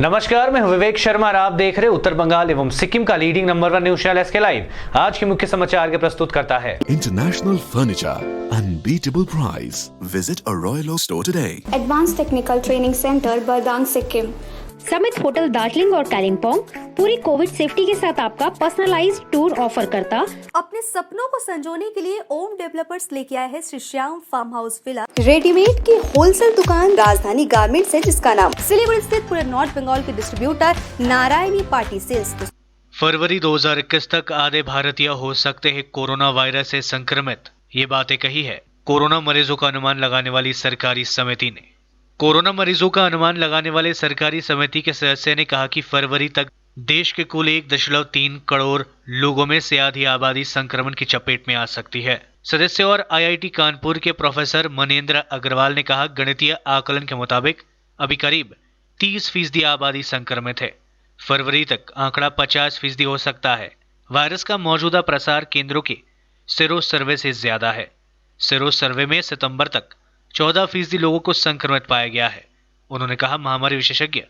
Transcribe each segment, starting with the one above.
नमस्कार, मैं हूं विवेक शर्मा और आप देख रहे हैं उत्तर बंगाल एवं सिक्किम का leading number 1 news channel SK live. आज के मुख्य समाचार के प्रस्तुत करता है international furniture, unbeatable price. Visit a Royal Oak store today. Advance technical training centre Bardang Sikkim. Summit hotel Darjeeling और कालिम्पोंग पूरी कोविड सेफ्टी के साथ आपका पर्सनलाइज्ड टूर ऑफर करता। अपने सपनों को संजोने के लिए ओम डेवलपर्स लेके आए हैं Shri Shyam farm house villa, readymade की होलसेल दुकान राजधानी गारमेंट्स है, जिसका नाम सिलीगुड़ी स्थित पूरे नॉर्थ बंगाल के डिस्ट्रीब्यूटर नारायणी पार्टी सेल्स। फरवरी 2021 तक आधे भारतीय हो सकते हैं कोरोना वायरस से संक्रमित। ये बातें कही है कोरोना मरीजों का अनुमान लगाने वाली सरकारी समिति ने। कोरोना मरीजों का अनुमान लगाने वाले सरकारी समिति के सदस्य ने कहा कि फरवरी तक देश के कुल 1.3 करोड़ लोगों में से आधी आबादी संक्रमण की चपेट में आ सकती है। सदस्य और आईआईटी कानपुर के प्रोफेसर मनेंद्र अग्रवाल ने कहा, गणितीय आकलन के मुताबिक अभी करीब 30% आबादी संक्रमित है। फरवरी तक आंकड़ा 50% हो सकता है। वायरस का मौजूदा प्रसार केंद्रों के सीरो सर्वे से ज्यादा है। सीरो सर्वे में सितंबर तक 14% लोगों को संक्रमित पाया गया है। उन्होंने कहा, महामारी विशेषज्ञ,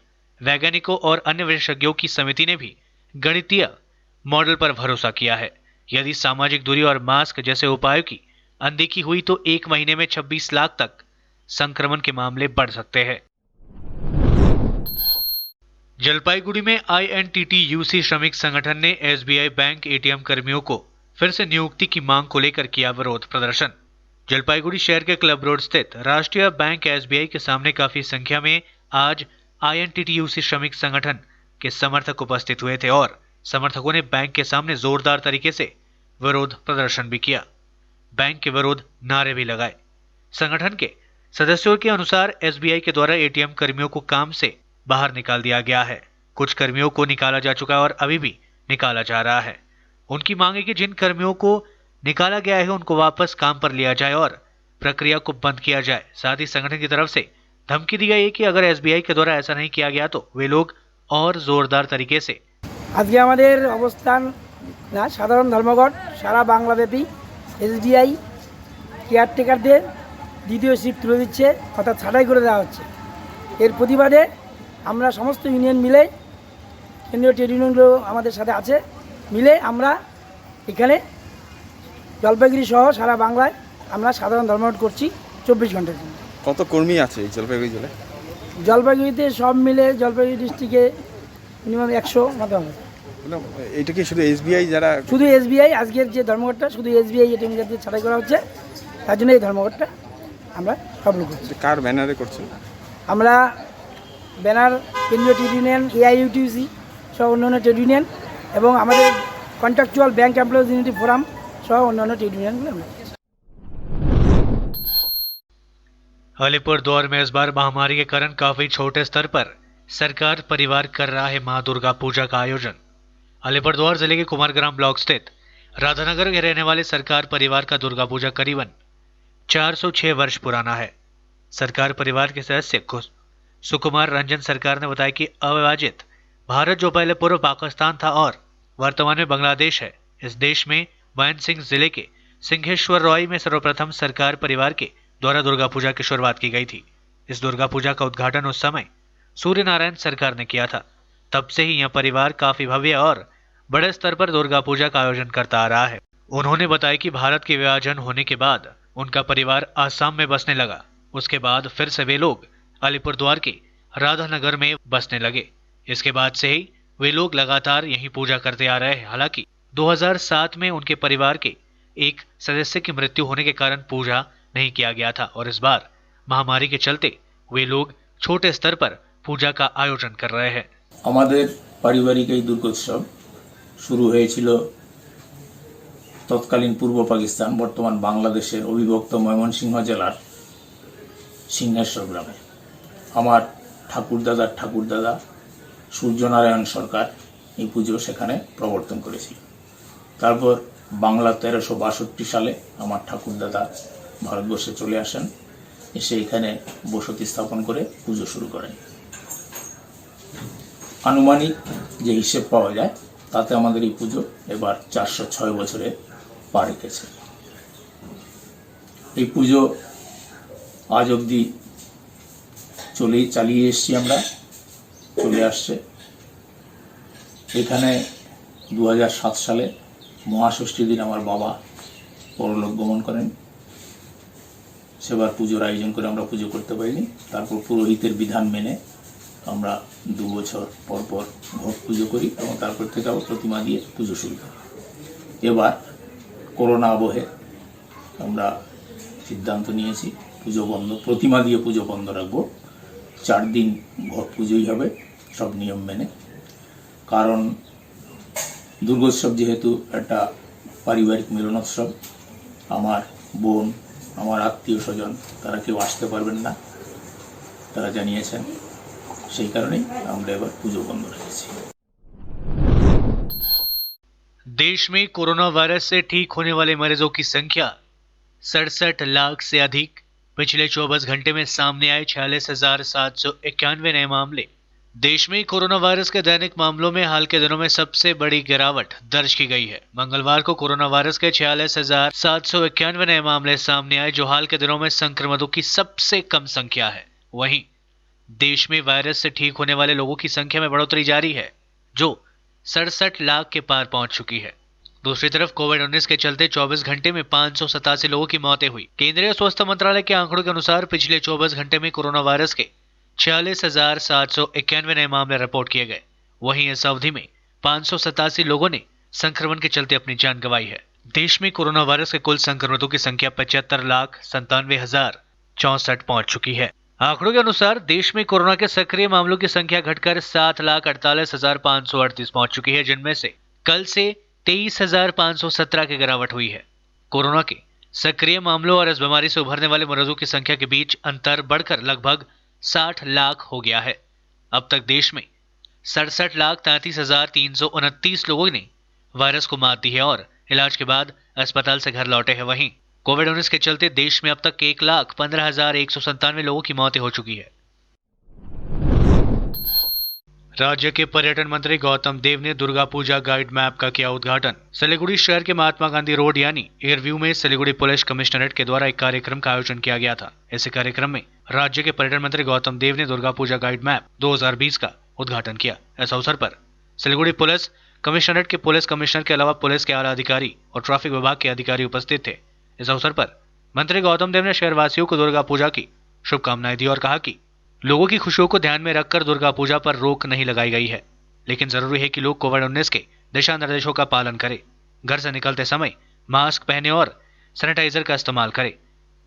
वैज्ञानिकों और अन्य विशेषज्ञों की समिति ने भी गणितीय मॉडल पर भरोसा किया है। यदि सामाजिक दूरी और मास्क जैसे उपायों की अनदेखी हुई तो एक महीने में 26 लाख तक संक्रमण के मामले बढ़ सकते हैं। जलपाईगुड़ी में आईएनटीटीयूसी श्रमिक संगठन ने एसबीआई बैंक एटीएम कर्मियों को फिर से नियुक्ति की मांग को लेकर किया विरोध प्रदर्शन। जलपाईगुड़ी शहर के क्लब रोड स्थित राष्ट्रीय बैंक एसबीआई के सामने काफी संख्या में आज आईएनटीटीयूसी श्रमिक संगठन के समर्थक उपस्थित हुए थे और समर्थकों ने बैंक के सामने जोरदार तरीके से विरोध प्रदर्शन भी किया। बैंक के विरोध नारे भी लगाए। संगठन के सदस्यों के अनुसार एसबीआई के द्वारा एटीएम कर्मियों को काम से बाहर निकाल दिया गया है। कुछ कर्मियों को निकाला जा चुका है और अभी भी निकाला जा रहा है। उनकी मांग है कि जिन कर्मियों को निकाला गया है उनको वापस काम पर लिया जाए और प्रक्रिया को बंद किया जाए। साथ ही संगठन की तरफ से धमकी दी गई है कि अगर एसबीआई के द्वारा ऐसा नहीं किया गया तो वे लोग और जोरदार तरीके से আজকে আমাদের অবস্থান না সাধারণ ধর্মঘট সারা বাংলাব্যাপী এসবিআই কেয়ারটেকারদের দ্বিতীয় শিফট তুলে দিচ্ছে, অর্থাৎ ছাঁটাই করে দেওয়া হচ্ছে। এর প্রতিবাদে আমরা সমস্ত ইউনিয়ন মিলে, কেন্দ্রীয় ট্রেড ইউনিয়নগুলো আমাদের সাথে আছে, মিলে আমরা এখানে জলপাইগুড়ি সহ সারা বাংলায় আমরা সাধারণ ধর্মঘট করছি 24 ঘন্টার জন্য। কত কর্মী আছে এই জলপাইগুড়ি জেলায়? জলপাইগুড়িতে সব মিলে জলপাইগুড়ি ডিস্ট্রিক্টে মিনিমাম 100 মতো হবে। এটা কি শুধু এসবিআই যারা? শুধু এসবিআই, আজকের যে ধর্মঘটটা শুধু এসবিআই এটিএম যাতে ছাড়াই করা হচ্ছে, তার জন্য এই ধর্মঘটটা আমরা সফল করছি। কার ব্যানারে করছেন? আমরা ব্যানার কেন্দ্রীয় ট্রেড ইউনিয়ন, এআইইউটিউসি সহ অন্যান্য ট্রেড ইউনিয়ন এবং আমাদের contractual bank employees unity forum সহ অন্যান্য ট্রেড ইউনিয়নগুলো আমরা। अलीपुरद्वार में इस बार महामारी के कारण काफी छोटे स्तर पर सरकार परिवार कर रहा है मां दुर्गा पूजा का आयोजन। अलीपुरद्वार जिले के कुमारग्राम ब्लॉक स्थित राधानगर के रहने वाले सरकार परिवार का दुर्गा पूजा करीबन 406 वर्ष पुराना है। सरकार परिवार के सदस्य सुकुमार रंजन सरकार ने बताया कि अविभाजित भारत जो पहले पूर्व पाकिस्तान था और वर्तमान में बांग्लादेश है, इस देश में मैन सिंह जिले के सिंहेश्वर रॉय में सर्वप्रथम सरकार परिवार के द्वारा दुर्गा पूजा की शुरुआत की गई थी। इस दुर्गा पूजा का उद्घाटन उस समय सूर्य नारायण सरकार ने किया था। तब से ही यह परिवार काफी भव्य और बड़े स्तर पर दुर्गा पूजा का आयोजन करता आ रहा है। उन्होंने बताया कि भारत के विभाजन होने के बाद उनका परिवार आसाम में बसने लगा। उसके बाद फिर से वे लोग अलीपुरद्वार के राधानगर में बसने लगे। इसके बाद से ही वे लोग लगातार यहीं पूजा करते आ रहे हैं। हालांकि 2007 में उनके परिवार के एक सदस्य की मृत्यु होने के कारण पूजा नहीं किया गया था और इस बार महामारी के चलते वे लोग छोटे स्तर पर पूजा का आयोजन कर रहे हैं। আমাদের পারিবারিক এই দুর্গোৎসব শুরু হয়েছিল তৎকালীন পূর্ব পাকিস্তান, বর্তমান বাংলাদেশের অবিভক্ত ময়মনসিংহ জেলার সিংহেশ্বর গ্রামে। আমার ঠাকুরদাদা সূর্যনারায়ণ সরকার এই পুজো সেখানে প্রবর্তন করেছিল। তারপর বাংলা 1362 সালে আমার ঠাকুরদাদা ভারতবর্ষে চলে আসেন, এসে এখানে বসতি স্থাপন করে পুজো শুরু করেন। আনুমানিক যে হিসেব পাওয়া যায় তাতে আমাদের এই পুজো এবার 406 বছরে পা রেখেছে। এই পুজো আজ অবধি চালিয়ে এসেছি আমরা। চলে আসছে। এখানে 2007 সালে মহাষষ্ঠীর দিন আমার বাবা পরলোক গমন করেন। সেবার পুজোর আয়োজন করে আমরা পুজো করতে পারিনি। তারপর পুরোহিতের বিধান মেনে আমরা 2 বছর পর পর ঘট পুজো করি এবং তারপর থেকে আবার প্রতিমা দিয়ে পুজো শুরু করি। এবার করোনা আবহে আমরা সিদ্ধান্ত নিয়েছি পুজো বন্ধ, প্রতিমা দিয়ে পুজো বন্ধ রাখবো। 4 দিন ঘট পুজোই হবে সব নিয়ম মেনে। কারণ দুর্গোৎসব যেহেতু একটা পারিবারিক মিলনোৎসব, আমার বোন, আমার আত্মীয় স্বজন তারা কেউ আসতে পারবেন না, তারা জানিয়েছেন। সেই কারণেই আমরা এবার পুজো বন্ধ রেখেছি। देश में कोरोना वायरस से ठीक होने वाले मरीजों की संख्या 67 लाख से अधिक। पिछले 24 घंटे में सामने आए 46,791 नए मामले। देश में कोरोना वायरस के दैनिक मामलों में हाल के दिनों में सबसे बड़ी गिरावट दर्ज की गई है। मंगलवार को कोरोना वायरस के 46,791 नए मामले सामने आए, जो हाल के दिनों में संक्रमितों की सबसे कम संख्या है। वहीं देश में वायरस से ठीक होने वाले लोगों की संख्या में बढ़ोतरी जारी है, जो 67 लाख के पार पहुंच चुकी है। दूसरी तरफ कोविड-19 के चलते 24 घंटे में 587 लोगों की मौतें हुई। केंद्रीय स्वास्थ्य मंत्रालय के आंकड़ों के अनुसार पिछले 24 घंटे में कोरोना वायरस के 46,791 नए मामले रिपोर्ट किए गए। वहीं इस अवधि में 587 लोगों ने संक्रमण के चलते अपनी जान गंवाई है। देश में कोरोना वायरस के कुल संक्रमितों की संख्या 75,97,064 पहुंच चुकी है। आंकड़ों के अनुसार देश में कोरोना के सक्रिय मामलों की संख्या घटकर 7,48,538 पहुंच चुकी है, जिनमें से कल से 23,517 की गिरावट हुई है। कोरोना के सक्रिय मामलों और इस बीमारी से उभरने वाले मरीजों की संख्या के बीच अंतर बढ़कर लगभग 60 लाख हो गया है। अब तक देश में 67,33,329 लोगों ने वायरस को मात दी है और इलाज के बाद अस्पताल से घर लौटे हैं। वहीं कोविड-19 के चलते देश में अब तक 1,15,197 लोगों की मौतें हो चुकी है। राज्य के पर्यटन मंत्री गौतम देव ने दुर्गा पूजा गाइड मैप का किया उद्घाटन। सिलीगुड़ी शहर के महात्मा गांधी रोड यानी एयरव्यू में सिलीगुड़ी पुलिस कमिश्नरेट के द्वारा एक कार्यक्रम का आयोजन किया गया था। इस कार्यक्रम में राज्य के पर्यटन मंत्री गौतम देव ने दुर्गा पूजा गाइड मैप 2020 का उद्घाटन किया। इस अवसर पर सिलीगुड़ी पुलिस कमिश्नरेट के पुलिस कमिश्नर के अलावा पुलिस के आला अधिकारी और ट्रैफिक विभाग के अधिकारी उपस्थित थे। इस अवसर पर मंत्री गौतम देव ने शहरवासियों को दुर्गा पूजा की शुभकामनाएं दी और कहा कि लोगों की खुशियों को ध्यान में रखकर दुर्गा पूजा पर रोक नहीं लगाई गई है, लेकिन जरूरी है कि लोग कोविड-19 के दिशा निर्देशों का पालन करें, घर से निकलते समय मास्क पहने और सैनिटाइजर का इस्तेमाल करें,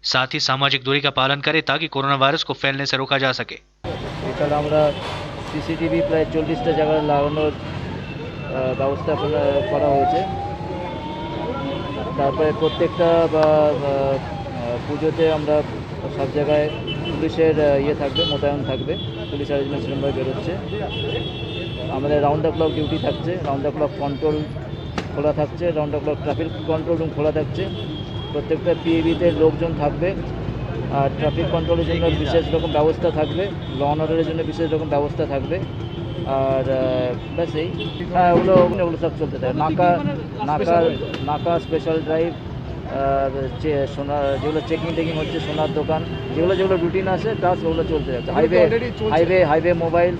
साथ ही सामाजिक दूरी का पालन करें ताकि कोरोना वायरस को फैलने से रोका जा सके। এছাড়া আমরা সিসিটিভি প্রায় 40টা জায়গায় লাগানোর ব্যবস্থা করা হয়েছে। তারপরে প্রত্যেকটা পুজোতে আমরা সব জায়গায় পুলিশের থাকবে, মোতায়েন থাকবে, পুলিশ অ্যারেঞ্জমেন্ট সেরকমভাবে বেরোচ্ছে। আমাদের রাউন্ড দ্য ক্লক ডিউটি থাকছে, রাউন্ড দ্য ক্লক কন্ট্রোল খোলা থাকছে, round the clock traffic control room খোলা থাকছে। প্রত্যেকটা পিএবিতে লোকজন থাকবে আর ট্রাফিক কন্ট্রোলের জন্য বিশেষ রকম ব্যবস্থা থাকবে, ল অ্যান্ড অর্ডারের জন্য বিশেষ রকম ব্যবস্থা থাকবে। আর ব্যাস এই ওগুলো সব চলতে থাকে। নাকা স্পেশাল ড্রাইভ, সোনার যেগুলো চেকিং হচ্ছে, সোনার দোকান, যেগুলো রুটিন আছে টাস্ক ওগুলো চলতে যাচ্ছে। হাইওয়ে মোবাইল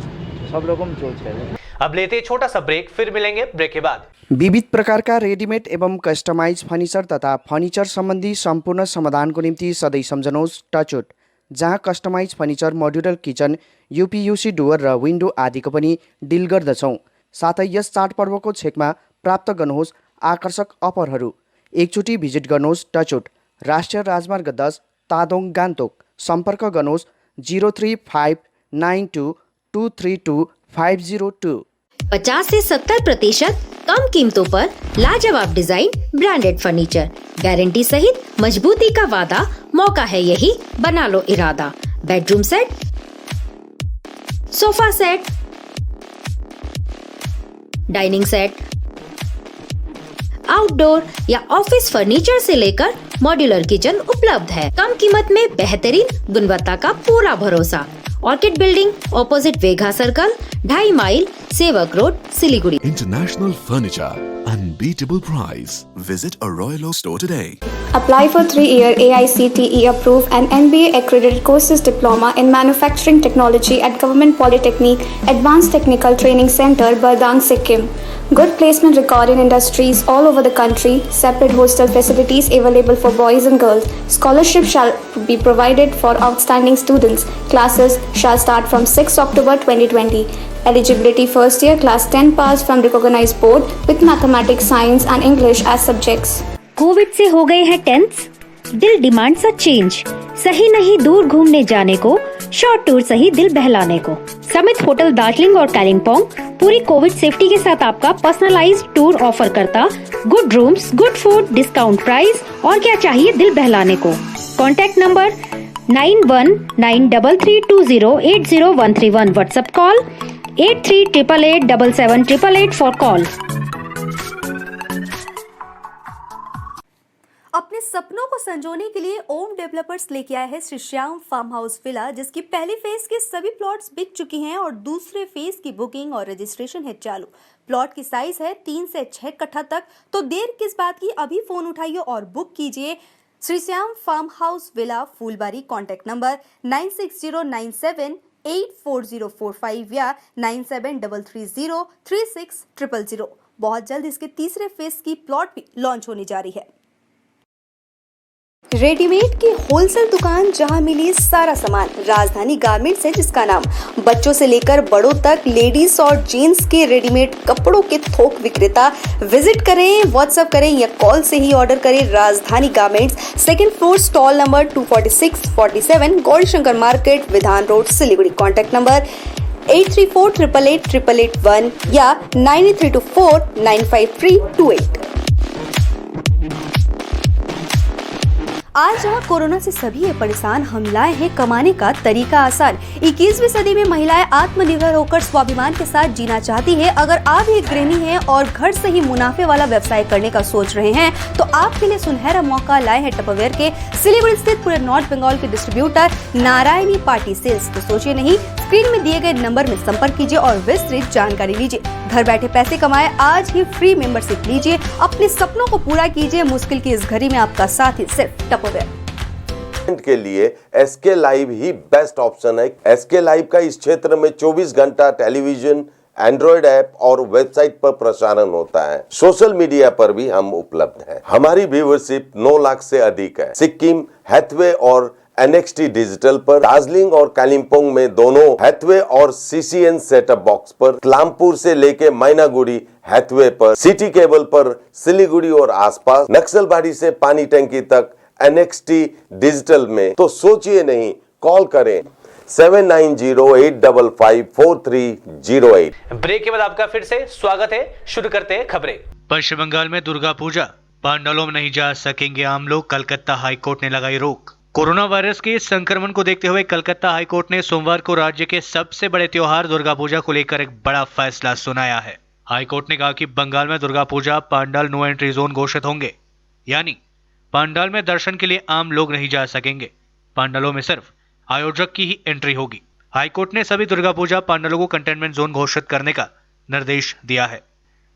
सब रकम चलते हैं। अब लेते छोटा सा ब्रेक, फिर मिलेंगे ब्रेक के बाद। विविध प्रकार का रेडीमेड एवं कस्टमाइज फर्नीचर तथा फर्नीचर संबंधी संपूर्ण समाधान को निम्ति सधैँ सम्झनुहोस् टचवुड, जहाँ customize furniture, modular kitchen, UPVC door र विन्डो आदिको पनि डिल गर्दछौँ। साथै यस चाडपर्वको छेकमा प्राप्त गर्नुहोस् आकर्षक अफरहरू। एकचोटि भिजिट गर्नुहोस् टचवुड, राष्ट्रिय राजमार्ग 10 तादोङ गान्तोक। सम्पर्क गर्नुहोस् 035922322502। 50 से 70% कम कीमतों पर लाजवाब डिजाइन, ब्रांडेड फर्नीचर, गारंटी सहित मजबूती का वादा। मौका है यही, बना लो इरादा। Bedroom set, sofa set, dining set, outdoor या ऑफिस फर्नीचर से लेकर मॉड्यूलर किचन उपलब्ध है। कम कीमत में बेहतरीन गुणवत्ता का पूरा भरोसा। Orchid building opposite Vega circle, 2.5 mile, Sevoke road, Siliguri. International Furniture, unbeatable price. Visit a Royal Oak store today. Apply for 3-year AICTE approved and NBA accredited courses diploma in manufacturing technology at Government Polytechnic Advanced Technical Training Center, Bardang, Sikkim. Good placement record in industries all over the country. Separate hostel facilities available for boys and girls. Scholarship shall be provided for outstanding students. Classes shall start from 6 October 2020. Eligibility first year class 10 pass from recognized board with mathematics, science and English as subjects. Covid से हो गए हैं tense, दिल demands a change. सही नहीं दूर घूमने जाने को, शॉर्ट टूर सही दिल बहलाने को। समिट होटल दार्जिलिंग और कालिम्पोंग पूरी कोविड सेफ्टी के साथ आपका पर्सनलाइज्ड टूर ऑफर करता। Good rooms, good food, discount price और क्या चाहिए दिल बहलाने को। Contact number 919332080131। WhatsApp call 8388877888 for call. अपने सपनों को संजोने के लिए ओम डेवलपर्स लेके आया है Shri Shyam farm house villa, जिसकी पहली फेज के सभी प्लॉट्स बिक चुकी हैं और दूसरे फेज की बुकिंग और रजिस्ट्रेशन है चालू। प्लॉट की साइज है 3 से 6 कट्ठा तक, तो देर किस बात की, अभी फोन उठाइए और बुक कीजिए। Shri Shyam farm house villa, Phulbari. Contact number 9609784045 या 9733036000। बहुत जल्द इसके तीसरे फेज की प्लॉट भी लॉन्च होने जा रही है। रेडीमेड की होलसेल दुकान जहां मिली सारा सामान, राजधानी गारमेंट्स है जिसका नाम। बच्चों से लेकर बड़ों तक लेडीज और जेंट्स के रेडीमेड कपड़ों के थोक विक्रेता। विजिट करें, व्हाट्सएप करें या कॉल से ही ऑर्डर करें। राजधानी garments, 2nd floor, stall number 246-47, Gaurishankar market, विधान रोड, सिलीगुड़ी। कॉन्टैक्ट नंबर 8348888881 या 9324955328। आज जहां कोरोना से सभी है परेशान, हम लाए हैं कमाने का तरीका आसान। 21वीं सदी में महिलाएं आत्मनिर्भर होकर स्वाभिमान के साथ जीना चाहती है। अगर आप एक गृहिणी हैं और घर से ही मुनाफे वाला व्यवसाय करने का सोच रहे हैं, तो आपके लिए सुनहरा मौका लाए हैं टपरवेयर के सिलीगुड़ी स्थित पूरे नॉर्थ बंगाल के डिस्ट्रीब्यूटर नारायणी पार्टी सेल्स। तो सोचिए नहीं, स्क्रीन में दिए गए नंबर में संपर्क कीजिए और विस्तृत जानकारी लीजिए। घर बैठे पैसे कमाए, आज ही फ्री मेंबरशिप लीजिए, अपने सपनों को पूरा कीजिए। मुश्किल की इस घड़ी में आपका साथ ही सिर्फ टपरवेयर के लिए एसके लाइव ही बेस्ट ऑप्शन है। एसके लाइव का इस क्षेत्र में 24 घंटा टेलीविजन, एंड्रॉइड ऐप और वेबसाइट पर प्रसारण होता है। सोशल मीडिया पर भी हम उपलब्ध हैं। हमारी व्यूवरशिप 9 लाख से अधिक है। सिक्किम, हैथवे और NXT डिजिटल पर, दार्जिलिंग और कालिम्पोंग में दोनों हैथवे और CCN सेटअप बॉक्स पर, क्लामपुर से लेके मैनागुड़ी हैथवे पर, सिटी केबल पर सिलीगुड़ी और आसपास, नक्सलबाड़ी से पानी टंकी तक NXT डिजिटल में। तो सोचिए नहीं, कॉल करें 7908554308। ब्रेक के बाद आपका फिर से स्वागत है। शुरू करते हैं खबरें। पश्चिम बंगाल में दुर्गा पूजा, पंडालों में नहीं जा सकेंगे आम लोग, कलकत्ता हाईकोर्ट ने लगाई रोक। कोरोना वायरस के संक्रमण को देखते हुए कलकत्ता हाईकोर्ट ने सोमवार को राज्य के सबसे बड़े त्योहार दुर्गा पूजा को लेकर एक बड़ा फैसला सुनाया है। हाईकोर्ट ने कहा कि बंगाल में Durga Puja pandal no entry zone घोषित होंगे, यानी पंडाल में दर्शन के लिए आम लोग नहीं जा सकेंगे। पंडालों में सिर्फ आयोजक की ही एंट्री होगी। हाईकोर्ट ने सभी दुर्गा पूजा पंडालों को कंटेनमेंट जोन घोषित करने का निर्देश दिया है।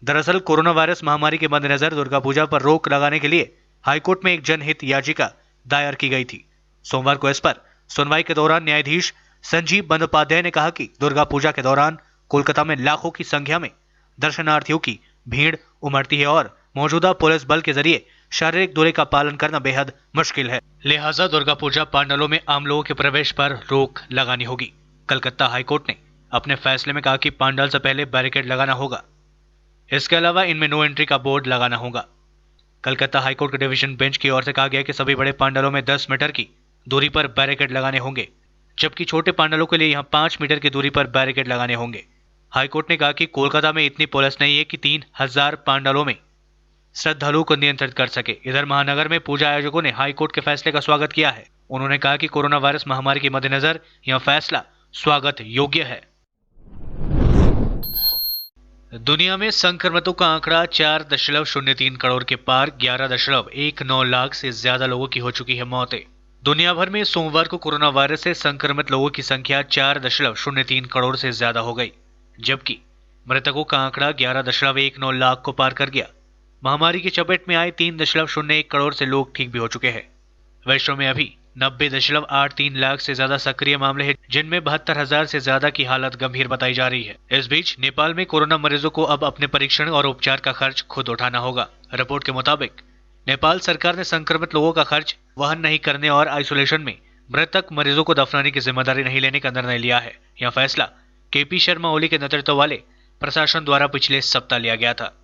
दरअसल कोरोना वायरस महामारी के मद्देनजर दुर्गा पूजा पर रोक लगाने के लिए हाईकोर्ट में एक जनहित याचिका दायर की गई थी। सोमवार को इस पर सुनवाई के दौरान न्यायाधीश संजीव बंदोपाध्याय ने कहा कि दुर्गा पूजा के दौरान कोलकाता में लाखों की संख्या में दर्शनार्थियों की भीड़ उमड़ती है और मौजूदा पुलिस बल के जरिए शारीरिक दूरी का पालन करना बेहद मुश्किल है। लिहाजा दुर्गा पूजा पंडालों में आम लोगों के प्रवेश पर रोक लगानी होगी। कलकत्ता हाईकोर्ट ने अपने फैसले में कहा कि पंडाल से पहले बैरिकेड लगाना होगा। इसके अलावा इनमें नो एंट्री का बोर्ड लगाना होगा। कलकत्ता हाईकोर्ट के डिवीजन बेंच की ओर से कहा गया कि सभी बड़े पंडालों में 10 मीटर की दूरी पर बैरिकेड लगाने होंगे, जबकि छोटे पंडालों के लिए यहां 5 मीटर की दूरी पर बैरिकेड लगाने होंगे। हाईकोर्ट ने कहा कि कोलकाता में इतनी पुलिस नहीं है कि 3000 पंडालों में श्रद्धालुओं को नियंत्रित कर सके। इधर महानगर में पूजा आयोजकों ने हाईकोर्ट के फैसले का स्वागत किया है। उन्होंने कहा कि कोरोना वायरस महामारी के मद्देनजर यह फैसला स्वागत योग्य है। दुनिया में संक्रमितों का आंकड़ा 4.03 करोड़ के पार, 11.19 लाख से ज्यादा लोगों की हो चुकी है मौतें। दुनिया भर में सोमवार को कोरोना वायरस से संक्रमित लोगों की संख्या 4.03 करोड़ से ज्यादा हो गई, जबकि मृतकों का आंकड़ा 11.19 लाख को पार कर गया। महामारी की चपेट में आए 3.01 करोड़ से लोग ठीक भी हो चुके हैं। विश्व में अभी 90.83 लाख से ज्यादा सक्रिय मामले हैं, जिनमें 72,000 से ज्यादा की हालत गंभीर बताई जा रही है। इस बीच नेपाल में कोरोना मरीजों को अब अपने परीक्षण और उपचार का खर्च खुद उठाना होगा। रिपोर्ट के मुताबिक नेपाल सरकार ने संक्रमित लोगों का खर्च वहन नहीं करने और आइसोलेशन में मृतक मरीजों को दफनाने की जिम्मेदारी नहीं लेने का निर्णय लिया है। यह फैसला केपी शर्मा ओली के नेतृत्व वाले प्रशासन द्वारा पिछले सप्ताह लिया गया था।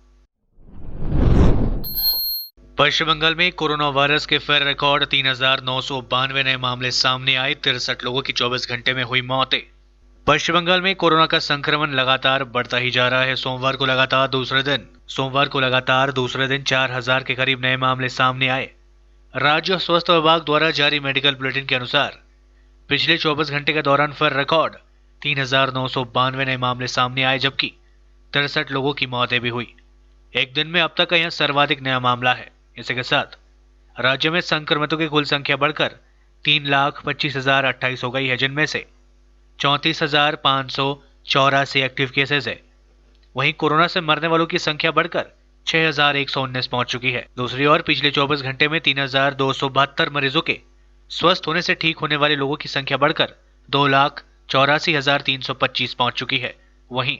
पश्चिम बंगाल में कोरोना वायरस के फिर रिकॉर्ड 3,992 नए मामले सामने आए। 63 लोगों की 24 घंटे में हुई मौतें। पश्चिम बंगाल में कोरोना का संक्रमण लगातार बढ़ता ही जा रहा है। सोमवार को लगातार दूसरे दिन 4,000 के करीब नए मामले सामने आए। राज्य स्वास्थ्य विभाग द्वारा जारी मेडिकल बुलेटिन के अनुसार पिछले 24 घंटे के दौरान फिर रिकॉर्ड 3,992 नए मामले सामने आए, जबकि 63 लोगों की मौतें भी हुई। एक दिन में अब तक का यह सर्वाधिक नया मामला है। इसी के साथ राज्य में संक्रमितों की कुल संख्या बढ़कर 3,25,028 हो गई है, जिनमें से 34,584 एक्टिव केसेस है। वहीं कोरोना से मरने वालों की संख्या बढ़कर 6,119 पहुंच चुकी है। दूसरी ओर पिछले 24 घंटे में 3,272 मरीजों के स्वस्थ होने से ठीक होने वाले लोगों की संख्या बढ़कर 2,84,325 पहुंच चुकी है। वहीं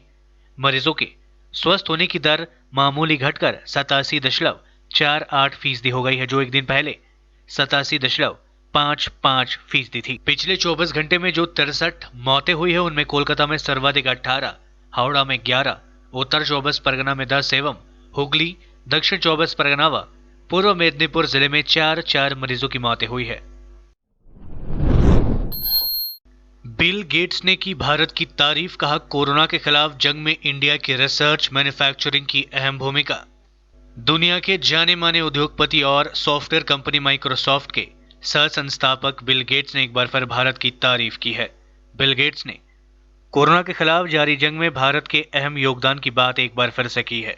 मरीजों के स्वस्थ होने की दर मामूली घटकर 87.48% हो गई है, जो एक दिन पहले 87.55% थी। पिछले 24 घंटे में जो 63 मौतें हुई है, उनमें कोलकाता में सर्वाधिक 18, हावड़ा में 11, उत्तर 24 परगना में 10 एवं हुगली, दक्षिण 24 परगना व पूर्व मेदिनीपुर जिले में 4 मरीजों की मौतें हुई है। बिल गेट्स ने की भारत की तारीफ, कहा कोरोना के खिलाफ जंग में इंडिया की रिसर्च मैन्युफैक्चरिंग की अहम भूमिका। दुनिया के जाने माने उद्योगपति और सॉफ्टवेयर कंपनी माइक्रोसॉफ्ट के सह संस्थापक बिल गेट्स ने एक बार फिर भारत की तारीफ की है। बिल गेट्स ने कोरोना के खिलाफ जारी जंग में भारत के अहम योगदान की बात एक बार फिर से की है।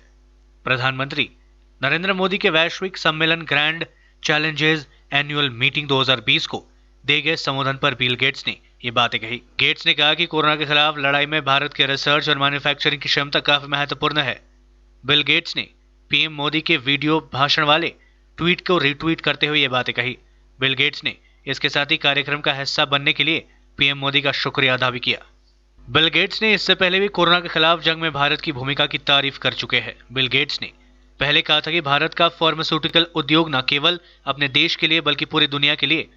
प्रधानमंत्री नरेंद्र मोदी के वैश्विक सम्मेलन ग्रैंड चैलेंजेस एनुअल मीटिंग 2020 को दिए गए संबोधन पर बिल गेट्स ने ये बातें कही। गेट्स ने कहा कि कोरोना के खिलाफ लड़ाई में भारत के रिसर्च और मैन्युफैक्चरिंग की क्षमता काफी महत्वपूर्ण है। बिल गेट्स ने पीएम मोदी के वीडियो भाषण वाले ट्वीट को रीट्वीट करते हुए ये बातें कही। बिल गेट्स ने इसके साथ ही कार्यक्रम का हिस्सा बनने के लिए पीएम मोदी का शुक्रिया अदा भी किया। बिल गेट्स ने इससे पहले भी कोरोना के खिलाफ जंग में भारत की भूमिका की तारीफ कर चुके हैं। बिल गेट्स ने पहले कहा था कि भारत का फार्मास्यूटिकल उद्योग न केवल अपने देश के लिए बल्कि पूरी दुनिया के लिए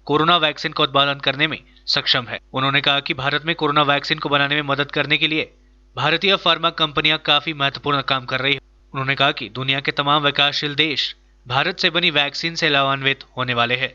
कोरोना वैक्सीन का उत्पादन करने में सक्षम है। उन्होंने कहा कि भारत में कोरोना वैक्सीन को बनाने में मदद करने के लिए भारतीय फार्मा कंपनियां काफी महत्वपूर्ण काम कर रही है। उन्होंने कहा कि दुनिया के तमाम विकासशील देश भारत से बनी वैक्सीन से लाभान्वित होने वाले हैं।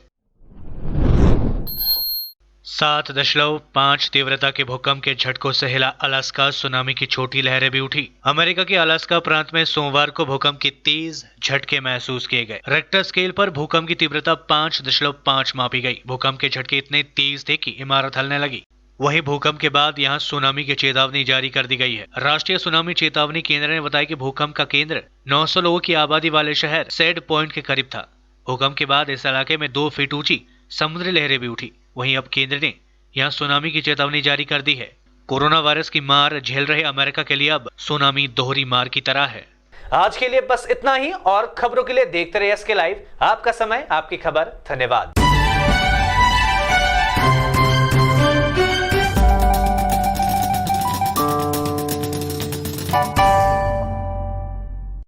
7.5 तीव्रता के भूकंप के झटकों से हिला अलास्का, सुनामी की छोटी लहरें भी उठी। अमेरिका के अलास्का प्रांत में सोमवार को भूकंप के तेज झटके महसूस किए गए। रेक्टर स्केल पर भूकंप की तीव्रता 5.5 मापी गई। भूकंप के झटके इतने तेज थे कि इमारत हिलने लगी। वहीं भूकंप के बाद यहां सुनामी की चेतावनी जारी कर दी गई है। राष्ट्रीय सुनामी चेतावनी केंद्र ने बताया कि भूकंप का केंद्र 900 लोगों की आबादी वाले शहर सेड पॉइंट के करीब था। भूकंप के बाद इस इलाके में 2 फीट ऊंची समुद्री लहरें भी उठी। वहीं अब केंद्र ने यहां सुनामी की चेतावनी जारी कर दी है। कोरोना वायरस की मार झेल रहे अमेरिका के लिए अब सुनामी दोहरी मार की तरह है। आज के लिए बस इतना ही, और खबरों के लिए देखते रहिए एसके लाइव। आपका समय, आपकी खबर। धन्यवाद।